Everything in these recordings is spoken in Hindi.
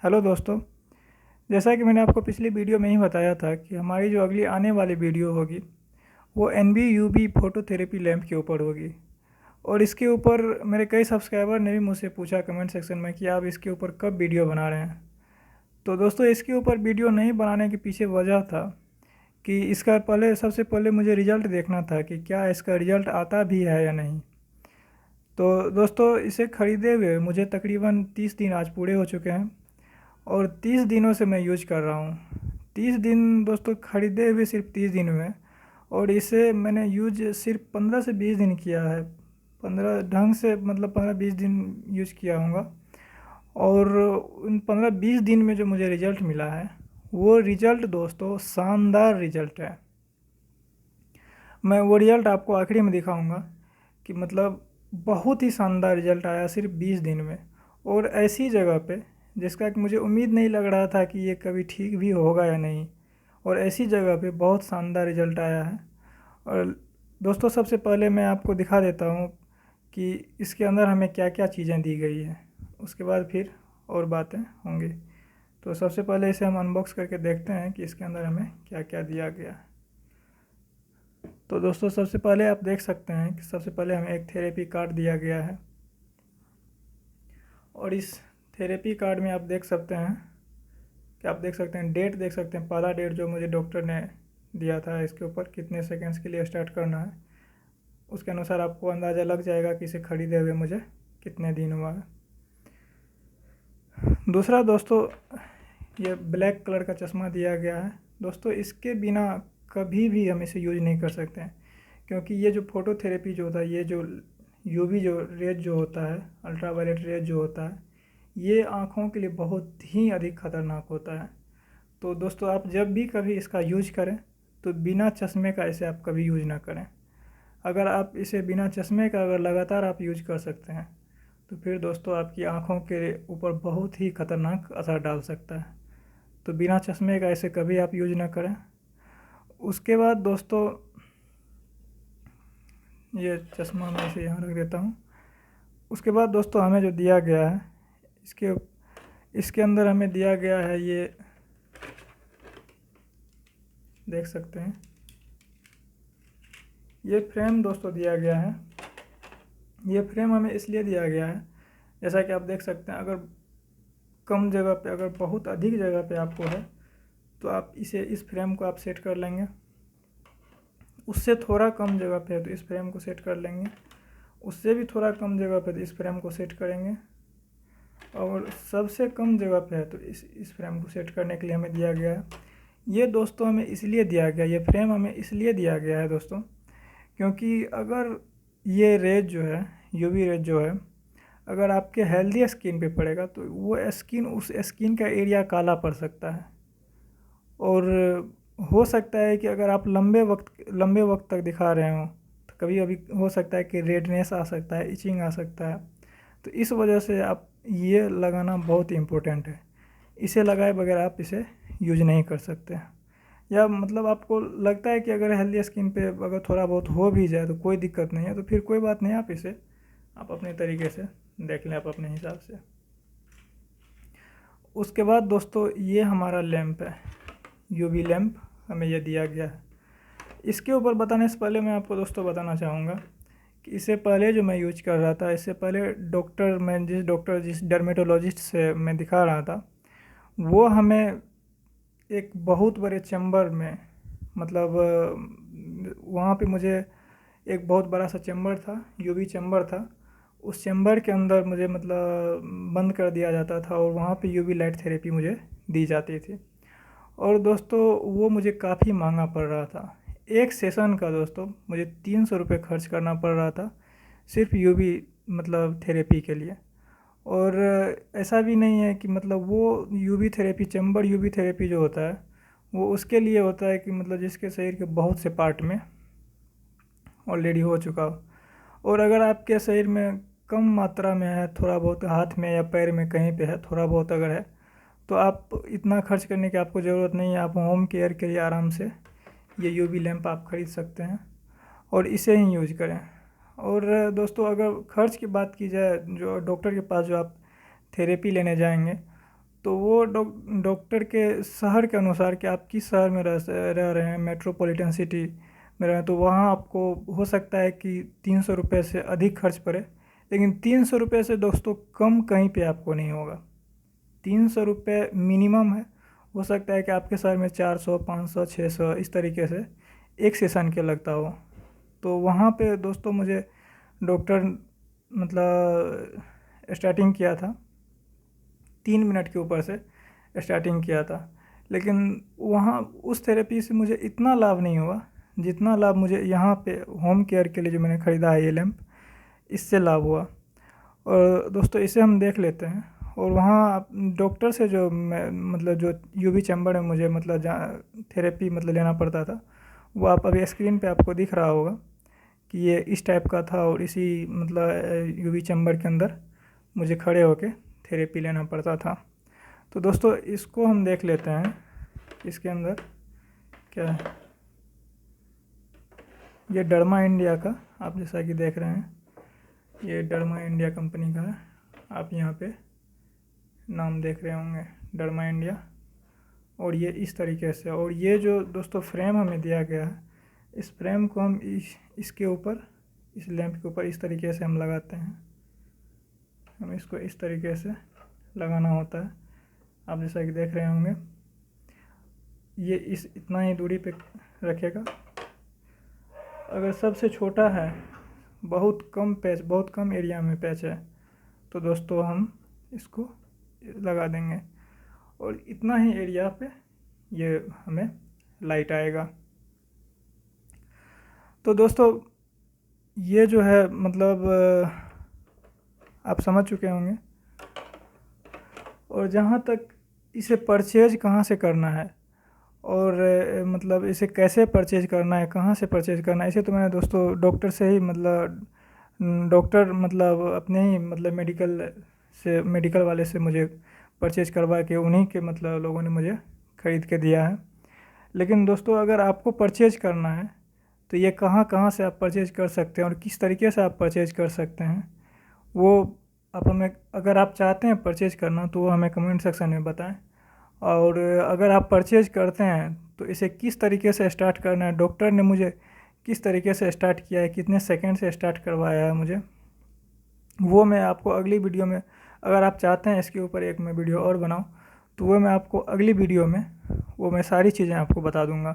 हेलो दोस्तों। जैसा कि मैंने आपको पिछली वीडियो में ही बताया था कि हमारी जो अगली आने वाली वीडियो होगी वो NB-UV फोटोथेरेपी लैंप के ऊपर होगी। और इसके ऊपर मेरे कई सब्सक्राइबर ने भी मुझसे पूछा कमेंट सेक्शन में कि आप इसके ऊपर कब वीडियो बना रहे हैं। तो दोस्तों, इसके ऊपर वीडियो नहीं बनाने के पीछे वजह था कि इसका सबसे पहले मुझे रिज़ल्ट देखना था कि क्या इसका रिज़ल्ट आता भी है या नहीं। तो दोस्तों, इसे ख़रीदे हुए मुझे तकरीबन 30 दिन आज पूरे हो चुके हैं और 30 दिनों से मैं यूज कर रहा हूँ। 30 दिन दोस्तों, ख़रीदे हुए सिर्फ 30 दिन हुए और इसे मैंने यूज सिर्फ 15 से 20 दिन किया है। 15 ढंग से मतलब 15-20 दिन यूज किया होगा। और उन 15-20 दिन में जो मुझे रिज़ल्ट मिला है वो रिज़ल्ट दोस्तों शानदार रिज़ल्ट है। मैं वो रिज़ल्ट आपको आखिरी में दिखाऊंगा कि मतलब बहुत ही शानदार रिज़ल्ट आया सिर्फ 20 दिन में, और ऐसी जगह पे जिसका कि मुझे उम्मीद नहीं लग रहा था कि ये कभी ठीक भी होगा या नहीं, और ऐसी जगह पे बहुत शानदार रिज़ल्ट आया है। और दोस्तों, सबसे पहले मैं आपको दिखा देता हूँ कि इसके अंदर हमें क्या क्या चीज़ें दी गई है, उसके बाद फिर और बातें होंगी। तो सबसे पहले इसे हम अनबॉक्स करके देखते हैं कि इसके अंदर हमें क्या क्या दिया गया है। तो दोस्तों, सबसे पहले आप देख सकते हैं कि सबसे पहले हमें एक थेरेपी कार्ड दिया गया है, और इस थेरेपी कार्ड में आप देख सकते हैं डेट देख सकते हैं। पहला डेट जो मुझे डॉक्टर ने दिया था, इसके ऊपर कितने सेकंड्स के लिए स्टार्ट करना है, उसके अनुसार आपको अंदाज़ा लग जाएगा कि इसे ख़रीदे हुए मुझे कितने दिन हुआ है। दूसरा दोस्तों, ये ब्लैक कलर का चश्मा दिया गया है। दोस्तों, इसके बिना कभी भी हम इसे यूज नहीं कर सकते हैं, क्योंकि ये जो फोटोथेरेपी जो होता है, ये जो यूवी जो रेज जो होता है, अल्ट्रावायलेट रेज जो होता है, ये आँखों के लिए बहुत ही अधिक खतरनाक होता है। तो दोस्तों, आप जब भी कभी इसका यूज करें तो बिना चश्मे का इसे आप कभी यूज ना करें। अगर आप इसे बिना चश्मे का अगर लगातार आप यूज कर सकते हैं तो फिर दोस्तों आपकी आँखों के ऊपर बहुत ही खतरनाक असर डाल सकता है। तो बिना चश्मे का इसे कभी आप यूज ना करें। उसके बाद दोस्तों, ये चश्मा मैं इसे यहाँ रख देता हूँ। उसके बाद दोस्तों, हमें जो दिया गया है इसके इसके अंदर हमें दिया गया है, ये देख सकते हैं, ये फ्रेम दोस्तों दिया गया है। ये फ्रेम हमें इसलिए दिया गया है, जैसा कि आप देख सकते हैं, अगर कम जगह पे, अगर बहुत अधिक जगह पे आपको है तो आप इस फ्रेम को आप सेट कर लेंगे। उससे थोड़ा कम जगह पे है तो इस फ्रेम को सेट कर लेंगे। उससे भी थोड़ा कम जगह पे तो इस फ्रेम को सेट करेंगे। और सबसे कम जगह पे है तो इस फ्रेम को सेट करने के लिए हमें दिया गया है। ये दोस्तों हमें इसलिए दिया गया, ये फ्रेम हमें इसलिए दिया गया है दोस्तों, क्योंकि अगर ये रेज जो है, यूवी रेज जो है, अगर आपके हेल्दी स्किन पे पड़ेगा तो वो स्किन, उस स्किन का एरिया काला पड़ सकता है। और हो सकता है कि अगर आप लंबे वक्त तक दिखा रहे हो तो कभी कभी हो सकता है कि रेडनेस आ सकता है, इचिंग आ सकता है। तो इस वजह से आप ये लगाना बहुत इम्पोर्टेंट है। इसे लगाए बगैर आप इसे यूज नहीं कर सकते। या मतलब आपको लगता है कि अगर हेल्दी स्किन पे अगर थोड़ा बहुत हो भी जाए तो कोई दिक्कत नहीं है, तो फिर कोई बात नहीं, आप अपने तरीके से देख लें, आप अपने हिसाब से। उसके बाद दोस्तों, ये हमारा लैंप है, यूवी लैंप हमें ये दिया गया है। इसके ऊपर बताने से पहले मैं आपको दोस्तों बताना चाहूँगा कि इससे पहले जो मैं यूज कर रहा था, इससे पहले जिस डर्मेटोलॉजिस्ट से मैं दिखा रहा था, वो हमें एक बहुत बड़े चैम्बर में, मतलब वहाँ पे मुझे एक बहुत बड़ा सा चैम्बर था, यूवी चैम्बर था। उस चैम्बर के अंदर मुझे मतलब बंद कर दिया जाता था और वहाँ पे यूवी लाइट थेरेपी मुझे दी जाती थी। और दोस्तों, वो मुझे काफ़ी महंगा पड़ रहा था। एक सेशन का दोस्तों मुझे 300 रुपये खर्च करना पड़ रहा था सिर्फ यूवी मतलब थेरेपी के लिए। और ऐसा भी नहीं है कि मतलब वो यूवी थेरेपी जो होता है वो उसके लिए होता है कि मतलब जिसके शरीर के बहुत से पार्ट में ऑलरेडी हो चुका हो। और अगर आपके शरीर में कम मात्रा में है, थोड़ा बहुत हाथ में या पैर में कहीं पे है, थोड़ा बहुत अगर है, तो आप इतना खर्च करने की आपको ज़रूरत नहीं है। आप होम केयर के लिए आराम से ये यूवी लैंप आप ख़रीद सकते हैं और इसे ही यूज करें। और दोस्तों, अगर खर्च की बात की जाए, जो डॉक्टर के पास जो आप थेरेपी लेने जाएंगे तो वो डॉक्टर के शहर के अनुसार कि आप किस शहर में रह रहे हैं, मेट्रोपॉलिटन सिटी में रहे हैं, तो वहाँ आपको हो सकता है कि 300 रुपये से अधिक खर्च पड़े। लेकिन 300 रुपये से दोस्तों कम कहीं पे आपको नहीं होगा। 300 रुपये मिनिमम है। हो सकता है कि आपके शहर में 400, 500, 600 इस तरीके से एक सेशन के लगता हो। तो वहाँ पे दोस्तों मुझे डॉक्टर मतलब स्टार्टिंग किया था 3 मिनट के ऊपर से स्टार्टिंग किया था। लेकिन वहाँ उस थेरेपी से मुझे इतना लाभ नहीं हुआ जितना लाभ मुझे यहाँ पे होम केयर के लिए जो मैंने ख़रीदा है ये लैंप, इससे लाभ हुआ। और दोस्तों इसे हम देख लेते हैं। और वहाँ डॉक्टर से जो मतलब जो यूवी चैम्बर में मुझे मतलब जहाँ थेरेपी मतलब लेना पड़ता था, वो आप अभी स्क्रीन पे आपको दिख रहा होगा कि ये इस टाइप का था। और इसी मतलब यूवी चैम्बर के अंदर मुझे खड़े होके थेरेपी लेना पड़ता था। तो दोस्तों इसको हम देख लेते हैं इसके अंदर क्या है। ये डर्मा इंडिया का आप जैसा कि देख रहे हैं, ये डर्मा इंडिया कंपनी का है। आप यहाँ पे नाम देख रहे होंगे डर्मा इंडिया। और ये इस तरीके से, और ये जो दोस्तों फ्रेम हमें दिया गया है, इस फ्रेम को हम इसके ऊपर, इस लैंप के ऊपर इस तरीके से हम लगाते हैं। हम इसको इस तरीके से लगाना होता है, आप जैसा कि देख रहे होंगे। ये इस इतना ही दूरी पे रखेगा। अगर सबसे छोटा है, बहुत कम एरिया में पैच है, तो दोस्तों हम इसको लगा देंगे और इतना ही एरिया पे ये हमें लाइट आएगा। तो दोस्तों ये जो है मतलब आप समझ चुके होंगे। और जहाँ तक इसे परचेज कहाँ से करना है और मतलब इसे कैसे परचेज करना है, कहाँ से परचेज करना है, इसे तो मैंने दोस्तों डॉक्टर से ही मतलब डॉक्टर मतलब अपने ही मतलब मेडिकल वाले से मुझे परचेज करवा के उन्हीं के मतलब लोगों ने मुझे ख़रीद के दिया है। लेकिन दोस्तों अगर आपको परचेज करना है तो ये कहाँ कहाँ से आप परचेज कर सकते हैं और किस तरीके से आप परचेज कर सकते हैं, वो आप हमें, अगर आप चाहते हैं परचेज करना तो वो हमें कमेंट सेक्शन में बताएं। और अगर आप परचेज करते हैं तो इसे किस तरीके से स्टार्ट करना है, डॉक्टर ने मुझे किस तरीके से स्टार्ट किया है, कितने सेकंड से स्टार्ट करवाया है मुझे, वो मैं आपको अगली वीडियो में, अगर आप चाहते हैं इसके ऊपर एक मैं वीडियो और बनाऊं, तो वो मैं आपको अगली वीडियो में वो मैं सारी चीज़ें आपको बता दूंगा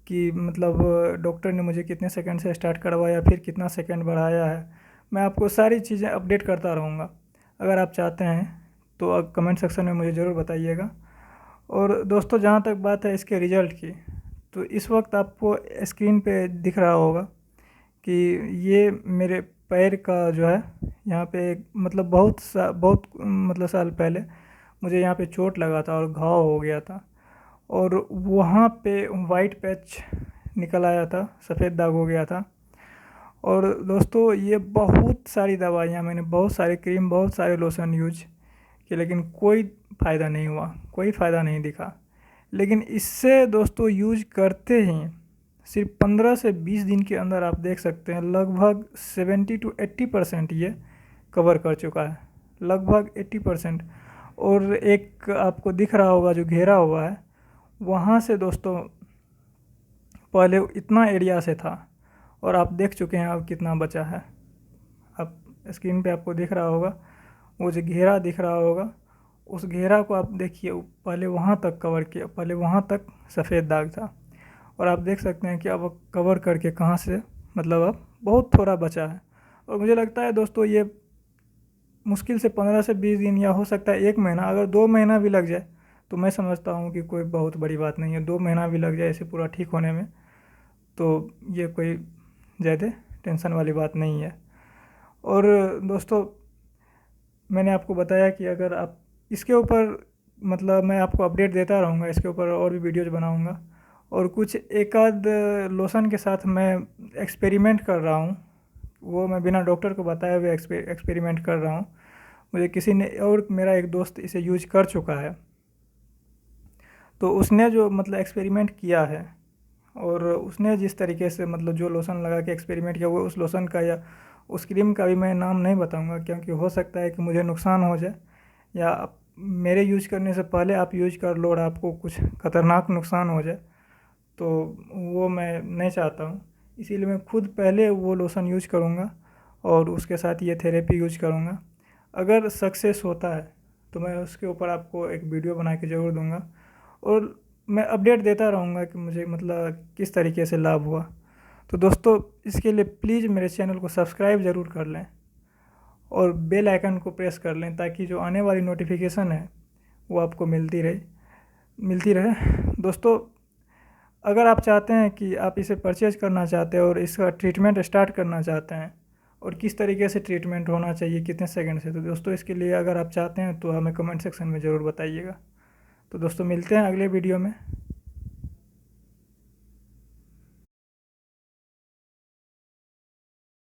कि मतलब डॉक्टर ने मुझे कितने सेकंड से स्टार्ट करवाया, फिर कितना सेकंड बढ़ाया है। मैं आपको सारी चीज़ें अपडेट करता रहूँगा। अगर आप चाहते हैं तो कमेंट सेक्शन में मुझे ज़रूर बताइएगा। और दोस्तों जहाँ तक बात है इसके रिज़ल्ट की, तो इस वक्त आपको स्क्रीन पे दिख रहा होगा कि ये मेरे पैर का जो है यहाँ पे मतलब बहुत मतलब साल पहले मुझे यहाँ पे चोट लगा था और घाव हो गया था। और वहाँ पे वाइट पैच निकल आया था, सफ़ेद दाग हो गया था। और दोस्तों ये बहुत सारी दवाइयाँ मैंने, बहुत सारे क्रीम, बहुत सारे लोशन यूज किए, लेकिन कोई फ़ायदा नहीं हुआ, कोई फ़ायदा नहीं दिखा। लेकिन इससे दोस्तों यूज करते ही सिर्फ 15 से 20 दिन के अंदर आप देख सकते हैं लगभग 70 to 80% ये कवर कर चुका है, लगभग 80%। और एक आपको दिख रहा होगा जो घेरा हुआ है, वहाँ से दोस्तों पहले इतना एरिया से था और आप देख चुके हैं अब कितना बचा है। आप स्क्रीन पे आपको दिख रहा होगा, वो जो घेरा दिख रहा होगा, उस घेरा को आप देखिए, पहले वहाँ तक कवर किया, पहले वहाँ तक सफ़ेद दाग था। और आप देख सकते हैं कि अब कवर करके कहाँ से मतलब अब बहुत थोड़ा बचा है। और मुझे लगता है दोस्तों ये मुश्किल से 15 से 20 दिन या हो सकता है 1 महीना, अगर 2 महीना भी लग जाए तो मैं समझता हूँ कि कोई बहुत बड़ी बात नहीं है। 2 महीना भी लग जाए इसे पूरा ठीक होने में, तो ये कोई ज़्यादा टेंशन वाली बात नहीं है। और दोस्तों मैंने आपको बताया कि अगर आप इसके ऊपर मतलब मैं आपको अपडेट देता रहूँगा, इसके ऊपर और भी वीडियोज़ बनाऊँगा। और कुछ एक आध लोशन के साथ मैं एक्सपेरिमेंट कर रहा हूँ, वो मैं बिना डॉक्टर को बताए हुए एक्सपेरिमेंट कर रहा हूँ। मुझे किसी ने, और मेरा एक दोस्त इसे यूज कर चुका है, तो उसने जो मतलब एक्सपेरिमेंट किया है और उसने जिस तरीके से मतलब जो लोशन लगा के एक्सपेरिमेंट किया, वो उस लोशन का या उस क्रीम का भी मैं नाम नहीं बताऊंगा, क्योंकि हो सकता है कि मुझे नुकसान हो जाए या मेरे यूज करने से पहले आप यूज कर लो और आपको कुछ ख़तरनाक नुकसान हो जाए, तो वो मैं नहीं चाहता हूँ। इसीलिए मैं खुद पहले वो लोशन यूज करूँगा और उसके साथ ये थेरेपी यूज करूँगा। अगर सक्सेस होता है तो मैं उसके ऊपर आपको एक वीडियो बना के ज़रूर दूँगा और मैं अपडेट देता रहूँगा कि मुझे मतलब किस तरीके से लाभ हुआ। तो दोस्तों, इसके लिए प्लीज़ मेरे चैनल को सब्सक्राइब ज़रूर कर लें और बेल आइकन को प्रेस कर लें, ताकि जो आने वाली नोटिफिकेशन है वो आपको मिलती रहे। दोस्तों, अगर आप चाहते हैं कि आप इसे परचेज़ करना चाहते हैं और इसका ट्रीटमेंट स्टार्ट करना चाहते हैं और किस तरीके से ट्रीटमेंट होना चाहिए, कितने सेकंड से, तो दोस्तों इसके लिए अगर आप चाहते हैं तो हमें कमेंट सेक्शन में ज़रूर बताइएगा। तो दोस्तों, मिलते हैं अगले वीडियो में।